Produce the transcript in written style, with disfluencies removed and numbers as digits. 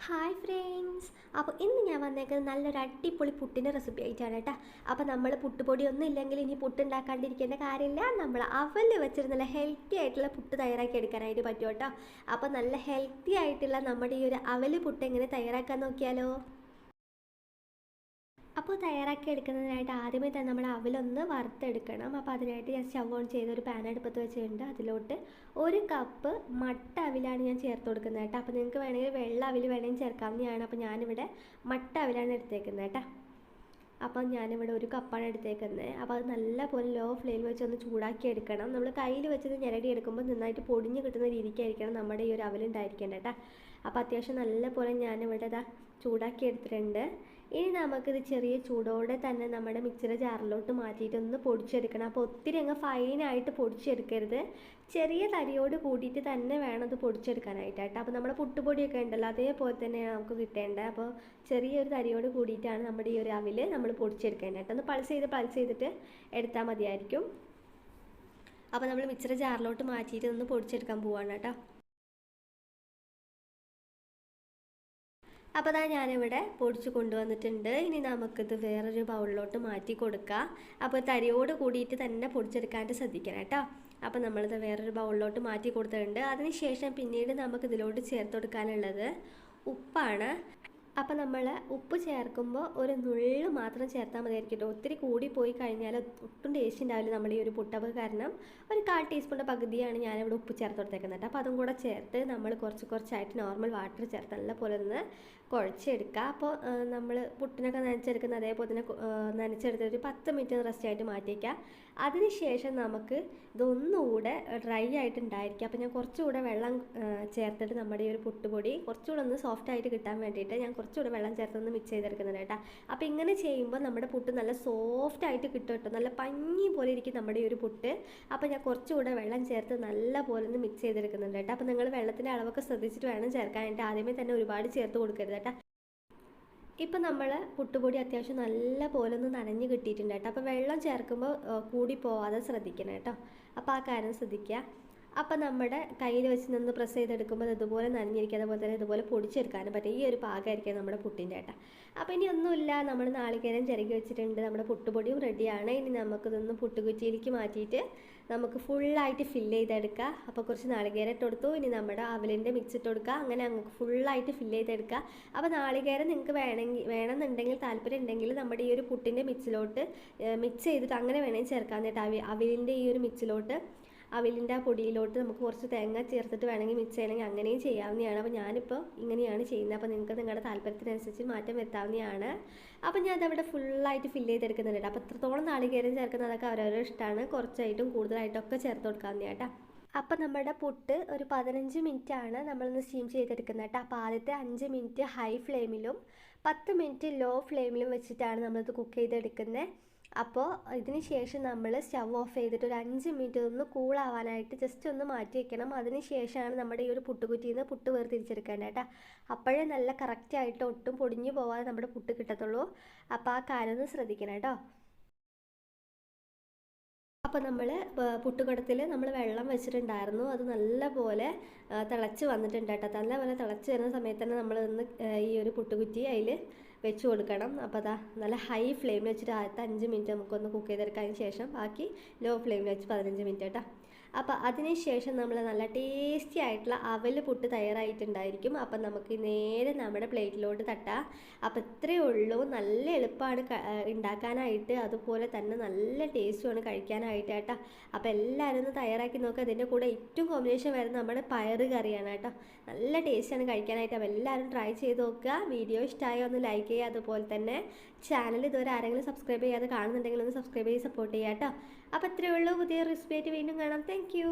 Hi friends. അപ്പോൾ ഇന്ന് ഞാൻ വന്നേക്കുന്നത് നല്ലൊരു അടിപൊളി പുട്ടിൻ്റെ റെസിപ്പി ആയിട്ടാണ് കേട്ടോ. അപ്പോൾ നമ്മൾ പുട്ടുപൊടി ഒന്നും ഇല്ലെങ്കിൽ ഇനി പുട്ട് ഉണ്ടാക്കാണ്ടിരിക്കേണ്ട കാര്യമില്ല. നമ്മൾ അവൽ വെച്ചിട്ട് നല്ല ഹെൽത്തി ആയിട്ടുള്ള പുട്ട് തയ്യാറാക്കി എടുക്കാനായിട്ട് പറ്റും കേട്ടോ. അപ്പോൾ നല്ല ഹെൽത്തി ആയിട്ടുള്ള നമ്മുടെ ഈ ഒരു അവൽ പുട്ട് എങ്ങനെ തയ്യാറാക്കാൻ നോക്കിയാലോ. അപ്പോൾ തയ്യാറാക്കി എടുക്കുന്നതിനായിട്ട് ആദ്യമേ തന്നെ നമ്മൾ അവലൊന്ന് വറുത്തെടുക്കണം. അപ്പോൾ അതിനായിട്ട് ഞാൻ സ്റ്റവ് ഓൺ ചെയ്ത് ഒരു പാൻ അടുപ്പത്ത് വെച്ചിട്ടുണ്ട്. അതിലോട്ട് 1 കപ്പ് മട്ട അവിലാണ് ഞാൻ ചേർത്ത് കൊടുക്കുന്നത് കേട്ടോ. അപ്പോൾ നിങ്ങൾക്ക് വേണമെങ്കിൽ വെള്ള അവിൽ വേണമെങ്കിൽ ചേർക്കാവുന്നതാണ്. അപ്പോൾ ഞാനിവിടെ മട്ട അവിലാണ് എടുത്തേക്കുന്നത് കേട്ടോ. അപ്പം ഞാനിവിടെ 1 കപ്പാണ് എടുത്തേക്കുന്നത്. അപ്പോൾ അത് നല്ലപോലെ ലോ ഫ്ലെയിമിൽ വെച്ച് ഒന്ന് ചൂടാക്കി എടുക്കണം. നമ്മൾ കയ്യിൽ വെച്ചത് ഞെരടി എടുക്കുമ്പോൾ നന്നായിട്ട് പൊടിഞ്ഞ് കിട്ടുന്ന രീതിക്കായിരിക്കണം നമ്മുടെ ഈ ഒരു അവലുണ്ടായിരിക്കേണ്ടത് കേട്ടോ. അപ്പോൾ അത്യാവശ്യം നല്ലപോലെ ഞാനിവിടെ ഇതാ ചൂടാക്കി എടുത്തിട്ടുണ്ട്. ഇനി നമുക്കിത് ചെറിയ ചൂടോടെ തന്നെ നമ്മുടെ മിക്സിയുടെ ജാറിലോട്ട് മാറ്റിയിട്ടൊന്ന് പൊടിച്ചെടുക്കണം. അപ്പോൾ ഒത്തിരി അങ്ങ് ഫൈനായിട്ട് പൊടിച്ചെടുക്കരുത്, ചെറിയ തരിയോട് കൂടിയിട്ട് തന്നെ വേണം അത് പൊടിച്ചെടുക്കാനായിട്ട് കേട്ടോ. അപ്പോൾ നമ്മുടെ പുട്ടുപൊടിയൊക്കെ ഉണ്ടല്ലോ അതേപോലെ തന്നെയാണ് നമുക്ക് കിട്ടേണ്ടത്. അപ്പോൾ ചെറിയൊരു തരിയോട് കൂടിയിട്ടാണ് നമ്മുടെ ഈ ഒരു അവിൽ നമ്മൾ പൊടിച്ചെടുക്കേണ്ടത് കേട്ടോ. ഒന്ന് പൾസ് ചെയ്തിട്ട് എടുത്താൽ മതിയായിരിക്കും. അപ്പോൾ നമ്മൾ മിക്സിയുടെ ജാറിലോട്ട് മാറ്റിയിട്ട് ഒന്ന് പൊടിച്ചെടുക്കാൻ പോവാണ് കേട്ടോ. അപ്പോൾ അതാ ഞാനിവിടെ പൊടിച്ച് കൊണ്ടുവന്നിട്ടുണ്ട്. ഇനി നമുക്കിത് വേറൊരു ബൗളിലോട്ട് മാറ്റി കൊടുക്കാം. അപ്പോൾ തരിയോട് കൂടിയിട്ട് തന്നെ പൊടിച്ചെടുക്കാനായിട്ട് ശ്രദ്ധിക്കണം കേട്ടോ. അപ്പോൾ നമ്മളിത് വേറൊരു ബൗളിലോട്ട് മാറ്റി കൊടുത്തിട്ടുണ്ട്. അതിനുശേഷം പിന്നീട് നമുക്കിതിലോട്ട് ചേർത്ത് കൊടുക്കാനുള്ളത് ഉപ്പാണ്. അപ്പോൾ നമ്മൾ ഉപ്പ് ചേർക്കുമ്പോൾ ഒരു നുള്ളു മാത്രം ചേർത്താൽ മതിയായിരിക്കും. ഒത്തിരി കൂടി പോയി കഴിഞ്ഞാൽ ഒട്ടും ടേസ്റ്റ് ഉണ്ടാവില്ല നമ്മുടെ ഈ ഒരു പുട്ടപ്പ്. കാരണം ഒരു 1/4 ടീസ്പൂണിൻ്റെ പകുതിയാണ് ഞാനിവിടെ ഉപ്പ് ചേർത്ത് കൊടുത്തേക്കുന്നത്. അപ്പോൾ അതും കൂടെ ചേർത്ത് നമ്മൾ കുറച്ചായിട്ട് നോർമൽ വാട്ടർ ചേർത്ത് നല്ലപോലെ ഒന്ന് കുഴച്ചെടുക്കുക. അപ്പോൾ നമ്മൾ പുട്ടിനൊക്കെ നനച്ചെടുക്കുന്ന അതേപോലെ തന്നെ നനച്ചെടുത്ത് ഒരു 10 മിനിറ്റ് റെസ്റ്റ് ആയിട്ട് മാറ്റിയേക്കുക. അതിനുശേഷം നമുക്ക് ഇതൊന്നുകൂടെ ഡ്രൈ ആയിട്ടുണ്ടായിരിക്കും. അപ്പോൾ ഞാൻ കുറച്ചുകൂടെ വെള്ളം ചേർത്തിട്ട് നമ്മുടെ ഈ ഒരു പുട്ടുപൊടി കുറച്ചുകൂടെ ഒന്ന് സോഫ്റ്റ് ആയിട്ട് കിട്ടാൻ വേണ്ടിയിട്ട് ഞാൻ കുറച്ചുകൂടെ വെള്ളം ചേർത്തൊന്ന് മിക്സ് ചെയ്തെടുക്കുന്നുണ്ട് കേട്ടോ. അപ്പോൾ ഇങ്ങനെ ചെയ്യുമ്പോൾ നമ്മുടെ പുട്ട് നല്ല സോഫ്റ്റ് ആയിട്ട് കിട്ടും കേട്ടോ. നല്ല പഞ്ഞി പോലെ ഇരിക്കും നമ്മുടെ ഈ ഒരു പുട്ട്. അപ്പോൾ ഞാൻ കുറച്ചുകൂടെ വെള്ളം ചേർത്ത് നല്ല പോലെ ഒന്ന് മിക്സ് ചെയ്തെടുക്കുന്നുണ്ട് കേട്ടോ. അപ്പോൾ നിങ്ങൾ വെള്ളത്തിൻ്റെ അളവൊക്കെ ശ്രദ്ധിച്ചിട്ട് വേണം ചേർക്കാനായിട്ട്. ആദ്യമേ തന്നെ ഒരുപാട് ചേർത്ത് കൊടുക്കരുത് കേട്ടോ. ഇപ്പം നമ്മൾ പുട്ടുപൊടി അത്യാവശ്യം നല്ല പോലെ ഒന്ന് നനഞ്ഞ് കിട്ടിയിട്ടുണ്ട് കേട്ടോ. അപ്പോൾ വെള്ളം ചേർക്കുമ്പോൾ കൂടി പോവാതെ ശ്രദ്ധിക്കണം കേട്ടോ. അപ്പോൾ ആ കാര്യം ശ്രദ്ധിക്കുക. അപ്പോൾ നമ്മുടെ കയ്യിൽ വെച്ച് നിന്ന് പ്രസ് ചെയ്തെടുക്കുമ്പോൾ ഇതുപോലെ നനഞ്ഞിരിക്കുക, അതുപോലെ തന്നെ ഇതുപോലെ പൊടിച്ചെടുക്കാനും പറ്റും. ഈ ഒരു പാകമായിരിക്കും നമ്മുടെ പുട്ടിൻ്റെ കേട്ടോ. അപ്പോൾ ഇനി ഒന്നുമില്ല, നമ്മൾ നാളികേരം ചിരകി വെച്ചിട്ടുണ്ട്. നമ്മുടെ പുട്ടുപൊടിയും റെഡിയാണ്. ഇനി നമുക്കിതൊന്ന് പുട്ടുകുറ്റിയിലേക്ക് മാറ്റിയിട്ട് നമുക്ക് ഫുള്ളായിട്ട് ഫില്ല് ചെയ്തെടുക്കുക. അപ്പോൾ കുറച്ച് നാളികേരം ഇട്ട് കൊടുത്തു. ഇനി നമ്മുടെ അവലിൻ്റെ മിക്സ് ഇട്ട് കൊടുക്കുക. അങ്ങനെ നമുക്ക് ഫുള്ളായിട്ട് ഫില്ല് ചെയ്തെടുക്കുക. അപ്പോൾ നാളികേരം നിങ്ങൾക്ക് വേണമെന്നുണ്ടെങ്കിൽ താല്പര്യം ഉണ്ടെങ്കിൽ നമ്മുടെ ഈ ഒരു പുട്ടിൻ്റെ മിക്സിലോട്ട് മിക്സ് ചെയ്തിട്ട് അങ്ങനെ വേണമെങ്കിൽ ചേർക്കാൻ കേട്ടോ. അവിലിൻ്റെ ഈ ഒരു മിക്സിലോട്ട് അവിലിൻ്റെ ആ പൊടിയിലോട്ട് നമുക്ക് കുറച്ച് തേങ്ങ ചേർത്തിട്ട് വേണമെങ്കിൽ മിക്സ് ചെയ്യണമെങ്കിൽ അങ്ങനെയും ചെയ്യാവുന്നതാണ്. അപ്പോൾ ഞാനിപ്പോൾ ഇങ്ങനെയാണ് ചെയ്യുന്നത്. അപ്പോൾ നിങ്ങൾക്ക് നിങ്ങളുടെ താല്പര്യത്തിനനുസരിച്ച് മാറ്റം വരുത്താവുന്നതാണ്. അപ്പോൾ ഞാൻ അതവിടെ ഫുള്ളായിട്ട് ഫില്ല് ചെയ്തെടുക്കുന്നുണ്ട്. അപ്പോൾ എത്രത്തോളം നാളികേരം ചേർക്കുന്നതൊക്കെ അവരവരുടെ ഇഷ്ടമാണ്. കുറച്ചായിട്ടും കൂടുതലായിട്ടൊക്കെ ചേർത്ത് കൊടുക്കാവുന്നതാണ് കേട്ടോ. അപ്പോൾ നമ്മുടെ പുട്ട് ഒരു 15 മിനിറ്റാണ് നമ്മളൊന്ന് സ്റ്റീം ചെയ്തെടുക്കുന്നത് കേട്ടോ. അപ്പോൾ ആദ്യത്തെ 5 മിനിറ്റ് ഹൈ ഫ്ലെയിമിലും 10 മിനിറ്റ് ലോ ഫ്ലെയിമിലും വെച്ചിട്ടാണ് നമ്മളിത് കുക്ക് ചെയ്തെടുക്കുന്നത്. അപ്പോൾ ഇതിന് ശേഷം നമ്മൾ സ്റ്റവ് ഓഫ് ചെയ്തിട്ട് ഒരു 5 മിനിറ്റ് ഒന്ന് കൂളാവാനായിട്ട് ജസ്റ്റ് ഒന്ന് മാറ്റി വയ്ക്കണം. അതിന് ശേഷമാണ് നമ്മുടെ ഈ ഒരു പുട്ടുകുറ്റിയിൽ നിന്ന് പുട്ട് വേർതിരിച്ചെടുക്കേണ്ടത് കേട്ടോ. അപ്പോഴേ നല്ല കറക്റ്റായിട്ട് ഒട്ടും പൊടിഞ്ഞു പോവാതെ നമ്മുടെ പുട്ട് കിട്ടത്തുള്ളൂ. അപ്പോൾ ആ കാര്യം ഒന്ന് ശ്രദ്ധിക്കണം കേട്ടോ. അപ്പോൾ നമ്മൾ പുട്ടുകുടത്തിൽ നമ്മൾ വെള്ളം വെച്ചിട്ടുണ്ടായിരുന്നു. അത് നല്ലപോലെ തിളച്ച് വന്നിട്ടുണ്ട് കേട്ടോ. നല്ലപോലെ തിളച്ച് വരുന്ന സമയത്ത് തന്നെ നമ്മൾ ഒന്ന് ഈ ഒരു പുട്ടുകുറ്റി അതിൽ വെച്ച് കൊടുക്കണം. അപ്പോൾ അതാ നല്ല ഹൈ ഫ്ലെയിമിൽ വെച്ചിട്ട് ആദ്യത്തെ 5 മിനിറ്റ് നമുക്കൊന്ന് കുക്ക് ചെയ്തെടുക്കാതിന് ശേഷം ബാക്കി ലോ ഫ്ലെയിമിൽ വെച്ച് 15 മിനിറ്റ് കേട്ടോ. അപ്പോൾ അതിന് ശേഷം നമ്മൾ നല്ല ടേസ്റ്റി ആയിട്ടുള്ള അവൽ പുട്ട് തയ്യാറായിട്ടുണ്ടായിരിക്കും. അപ്പം നമുക്ക് നേരെ നമ്മുടെ പ്ലേറ്റിലോട്ട് തട്ടാം. അപ്പോൾ ഇത്രയേ ഉള്ളൂ. നല്ല എളുപ്പമാണ് ഉണ്ടാക്കാനായിട്ട്, അതുപോലെ തന്നെ നല്ല ടേസ്റ്റുമാണ് കഴിക്കാനായിട്ട് കേട്ടോ. അപ്പോൾ എല്ലാവരും ഒന്ന് തയ്യാറാക്കി നോക്കുക. അതിൻ്റെ കൂടെ ഏറ്റവും കോമ്പിനേഷൻ വരുന്നത് നമ്മുടെ പയറ് കറിയാണ് കേട്ടോ. നല്ല ടേസ്റ്റാണ് കഴിക്കാനായിട്ട്. അപ്പോൾ എല്ലാവരും ട്രൈ ചെയ്ത് നോക്കുക. വീഡിയോ ഇഷ്ടമായോ ഒന്ന് ലൈക്ക് ചെയ്യുക. അതുപോലെ തന്നെ ചാനൽ ഇതുവരെ ആരെങ്കിലും സബ്സ്ക്രൈബ് ചെയ്യാതെ കാണുന്നുണ്ടെങ്കിൽ ഒന്ന് സബ്സ്ക്രൈബ് ചെയ്ത് സപ്പോർട്ട് ചെയ്യുക കേട്ടോ. അപ്പോൾ ഇത്രയേ ഉള്ളൂ. പുതിയ റെസിപ്പി ആയിട്ട് വീണ്ടും കാണാം. Thank you.